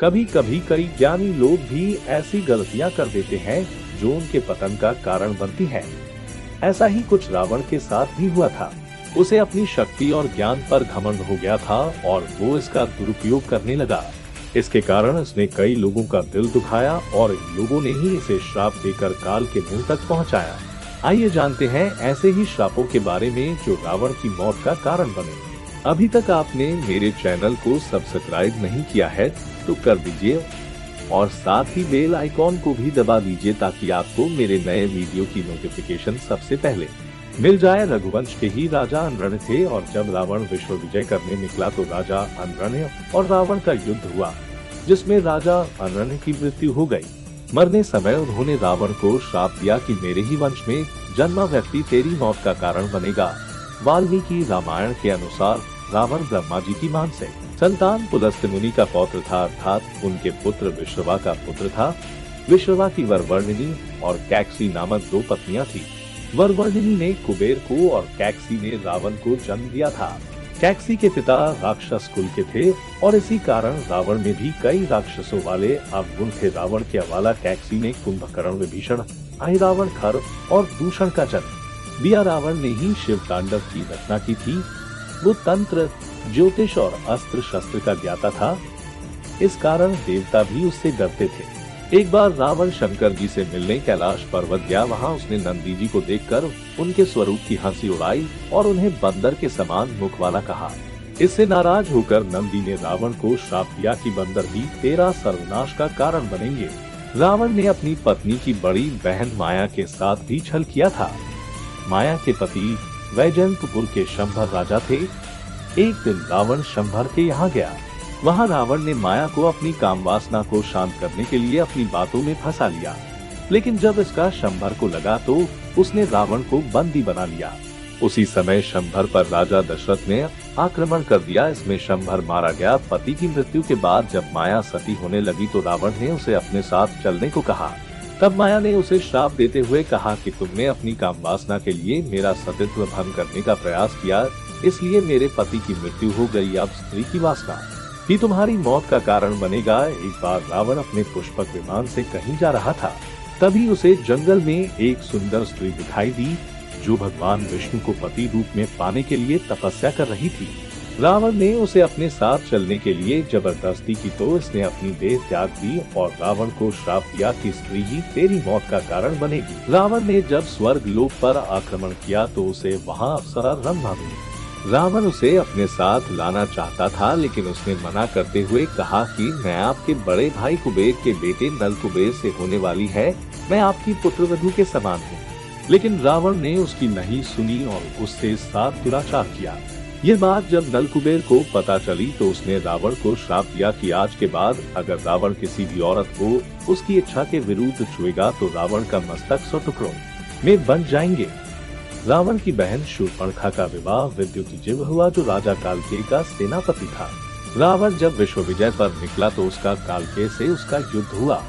कभी कभी कई ज्ञानी लोग भी ऐसी गलतियां कर देते हैं जो उनके पतन का कारण बनती है। ऐसा ही कुछ रावण के साथ भी हुआ था। उसे अपनी शक्ति और ज्ञान पर घमंड हो गया था और वो इसका दुरुपयोग करने लगा। इसके कारण उसने कई लोगों का दिल दुखाया और लोगों ने ही इसे श्राप देकर काल के मुंह तक पहुंचाया। आइए जानते हैं ऐसे ही श्रापों के बारे में जो रावण की मौत का कारण बने। अभी तक आपने मेरे चैनल को सब्सक्राइब नहीं किया है तो कर दीजिए और साथ ही बेल आइकॉन को भी दबा दीजिए ताकि आपको मेरे नए वीडियो की नोटिफिकेशन सबसे पहले मिल जाए। रघुवंश के ही राजा अनरण थे और जब रावण विश्व विजय करने निकला तो राजा अनरण और रावण का युद्ध हुआ जिसमें राजा अनरण की मृत्यु हो गई। मरने समय उन्होंने रावण को श्राप दिया कि मेरे ही वंश में जन्मा व्यक्ति तेरी मौत का कारण बनेगा। वाल्मीकि रामायण के अनुसार रावण ब्रह्मा जी की मान से संतान पुलस्त्य मुनि का पौत्र था, अर्थात उनके पुत्र विश्रवा का पुत्र था। विश्रवा की वरवर्णिनी और कैकसी नामक दो पत्नियां थी। वरवर्णिनी ने कुबेर को और कैकसी ने रावण को जन्म दिया था। कैकसी के पिता राक्षस कुल के थे और इसी कारण रावण में भी कई राक्षसों वाले अवगुण थे। रावण के अवाला कैकसी ने कुंभकर्ण, विभीषण, अहिरावण, खर और दूषण का जन्म दिया। रावण ने ही शिव तांडव की रचना की थी। वो तंत्र, ज्योतिष और अस्त्र शस्त्र का ज्ञाता था। इस कारण देवता भी उससे डरते थे। एक बार रावण शंकर जी से मिलने कैलाश पर्वत गया। वहाँ उसने नंदी जी को देखकर उनके स्वरूप की हंसी उड़ाई और उन्हें बंदर के समान मुख वाला कहा। इससे नाराज होकर नंदी ने रावण को श्राप दिया कि बंदर ही तेरा सर्वनाश का कारण बनेंगे। रावण ने अपनी पत्नी की बड़ी बहन माया के साथ भी छल किया था। माया के पति वैजयंतपुर के शंभर राजा थे। एक दिन रावण शंभर के यहाँ गया। वहाँ रावण ने माया को अपनी काम वासना को शांत करने के लिए अपनी बातों में फंसा लिया, लेकिन जब इसका शंभर को लगा तो उसने रावण को बंदी बना लिया। उसी समय शंभर पर राजा दशरथ ने आक्रमण कर दिया। इसमें शंभर मारा गया। पति की मृत्यु के बाद जब माया सती होने लगी तो रावण ने उसे अपने साथ चलने को कहा। तब माया ने उसे श्राप देते हुए कहा कि तुमने अपनी काम वासना के लिए मेरा सतीत्व भंग करने का प्रयास किया, इसलिए मेरे पति की मृत्यु हो गई। अब स्त्री की वासना ही तुम्हारी मौत का कारण बनेगा। एक बार रावण अपने पुष्पक विमान से कहीं जा रहा था, तभी उसे जंगल में एक सुंदर स्त्री दिखाई दी जो भगवान विष्णु को पति रूप में पाने के लिए तपस्या कर रही थी। रावण ने उसे अपने साथ चलने के लिए जबरदस्ती की तो इसने अपनी देह त्याग दी और रावण को श्राप दिया कि स्त्री ही तेरी मौत का कारण बनेगी। रावण ने जब स्वर्ग लोक पर आक्रमण किया तो उसे वहाँ अप्सरा रंभा मिली। रावण उसे अपने साथ लाना चाहता था, लेकिन उसने मना करते हुए कहा कि मैं आपके बड़े भाई कुबेर के बेटे नल कुबेर से होने वाली है, मैं आपकी पुत्रवधू के समान हूँ। लेकिन रावण ने उसकी नहीं सुनी और उससे साथ दुराचार किया। यह बात जब नल कुबेर को पता चली तो उसने रावण को श्राप दिया कि आज के बाद अगर रावण किसी भी औरत को उसकी इच्छा के विरुद्ध छुएगा तो रावण का मस्तक 100 टुकड़ों में बंट जाएंगे। रावण की बहन शूर्पणखा का विवाह विद्युतीजिह्व हुआ जो राजा कालकेय का सेनापति था। रावण जब विश्व विजय पर निकला तो उसका कालकेय से उसका युद्ध हुआ।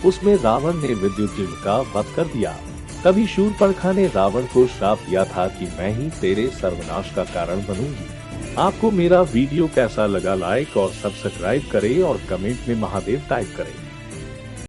उसमें रावण ने विद्युतीजिह्व का वध कर दिया। तभी शूर्पणखा ने रावण को श्राप दिया था कि मैं ही तेरे सर्वनाश का कारण बनूंगी। आपको मेरा वीडियो कैसा लगा लाइक और सब्सक्राइब करें और कमेंट में महादेव टाइप करें।